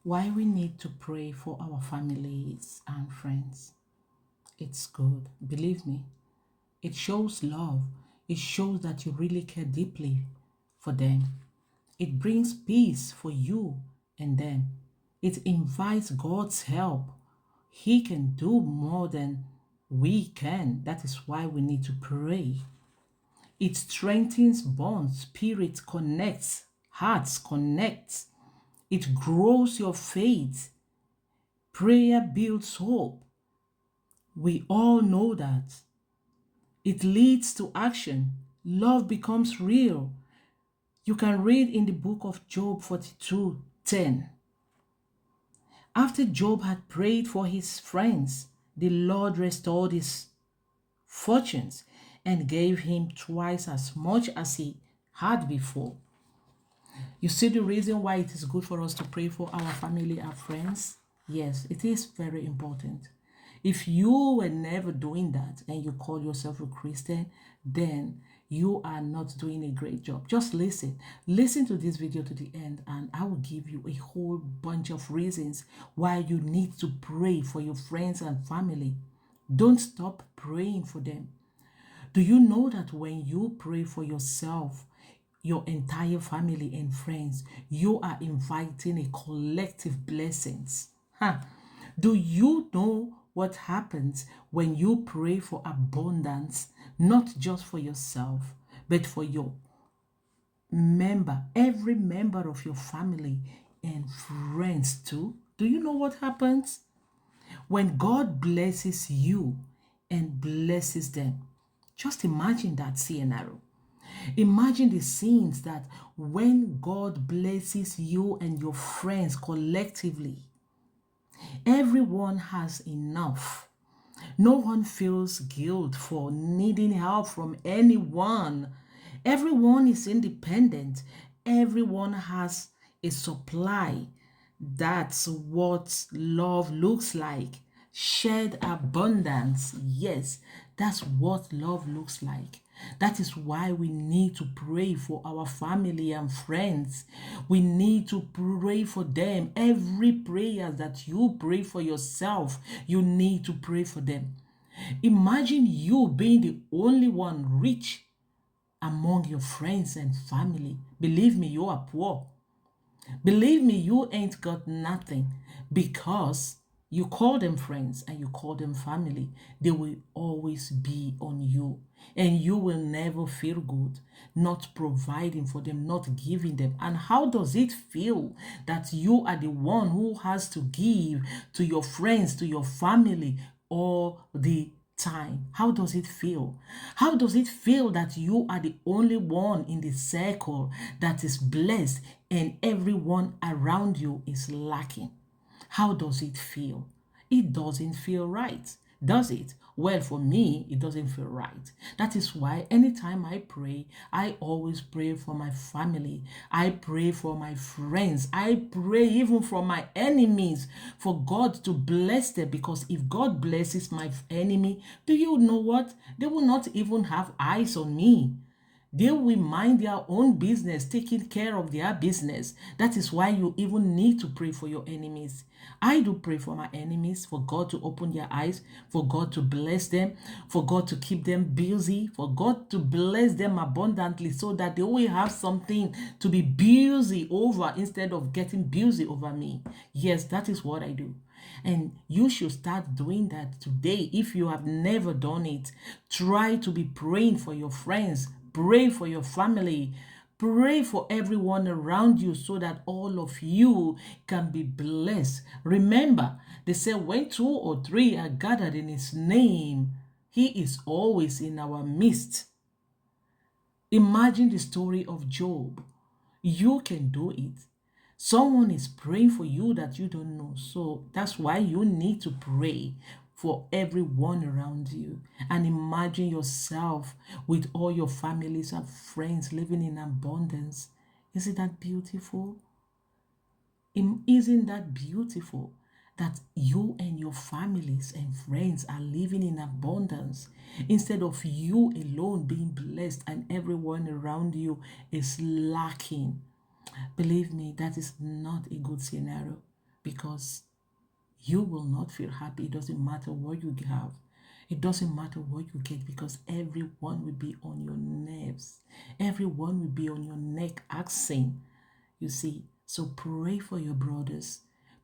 Why we need to pray for our families and friends. It's good. Believe me, it shows love. It shows that you really care deeply for them. It brings peace for you and them. It invites God's help. He can do more than we can. That is why we need to pray. It strengthens bonds, spirit connects, hearts connect. It grows your faith. Prayer builds hope. We all know that. It leads to action. Love becomes real. You can read in the book of Job 42:10. After Job had prayed for his friends, the Lord restored his fortunes and gave him twice as much as he had before. You see the reason why it is good for us to pray for our family and friends? Yes, it is very important. If you were never doing that and you call yourself a Christian, then you are not doing a great job. Just listen. Listen to this video to the end, and I will give you a whole bunch of reasons why you need to pray for your friends and family. Don't stop praying for them. Do you know that when you pray for yourself, your entire family and friends, you are inviting a collective blessings? Huh? Do you know what happens when you pray for abundance, not just for yourself, but for your every member of your family and friends too? Do you know what happens? When God blesses you and blesses them, just imagine that scenario. Imagine the scenes that when God blesses you and your friends collectively, everyone has enough. No one feels guilt for needing help from anyone. Everyone is independent. Everyone has a supply. That's what love looks like. Shared abundance. Yes, that's what love looks like. That is why we need to pray for our family and friends. We need to pray for them. Every prayer that you pray for yourself, you need to pray for them. Imagine you being the only one rich among your friends and family. Believe me, you are poor. Believe me, you ain't got nothing, because you call them friends and you call them family. They will always be on you, and you will never feel good not providing for them, not giving them. And how does it feel that you are the one who has to give to your friends, to your family all the time? How does it feel? How does it feel that you are the only one in the circle that is blessed and everyone around you is lacking? How does it feel? It doesn't feel right, does it? Well, for me, it doesn't feel right. That is why anytime I pray, I always pray for my family. I pray for my friends. I pray even for my enemies, for God to bless them. Because if God blesses my enemy, do you know what? They will not even have eyes on me. They will mind their own business, taking care of their business. That is why you even need to pray for your enemies. I do pray for my enemies, for God to open their eyes, for God to bless them, for God to keep them busy, for God to bless them abundantly so that they will have something to be busy over instead of getting busy over me. Yes, that is what I do. And you should start doing that today. If you have never done it, try to be praying for your friends, pray for your family, pray for everyone around you so that all of you can be blessed. Remember, they say when two or three are gathered in his name, he is always in our midst. Imagine the story of Job. You can do it. Someone is praying for you that you don't know. So that's why you need to pray for everyone around you. And imagine yourself with all your families and friends living in abundance. Isn't that beautiful? Isn't that beautiful that you and your families and friends are living in abundance instead of you alone being blessed and everyone around you is lacking? Believe me, that is not a good scenario. because you will not feel happy. It doesn't matter what you have. It doesn't matter what you get, because everyone will be on your nerves. Everyone will be on your neck asking. You see, so pray for your brothers.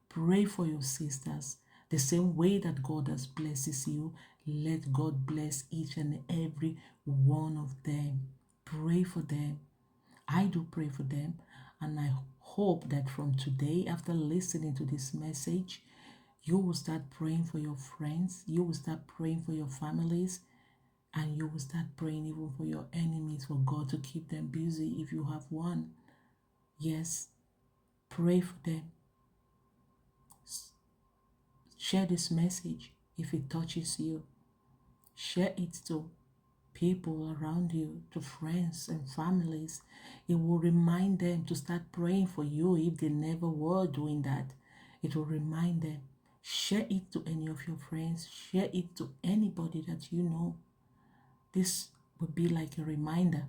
Pray for your sisters. The same way that God has blesses you, let God bless each and every one of them. Pray for them. I do pray for them, and I hope that from today, after listening to this message, you will start praying for your friends, you will start praying for your families, and you will start praying even for your enemies, for God to keep them busy if you have one. Yes, pray for them. Share this message if it touches you. Share it to people around you, to friends and families. It will remind them to start praying for you if they never were doing that. It will remind them. Share it to any of your friends. Share it to anybody that you know. This would be like a reminder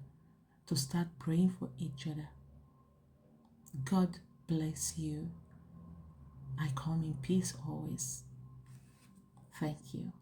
to start praying for each other. God bless you. I come in peace always. Thank you.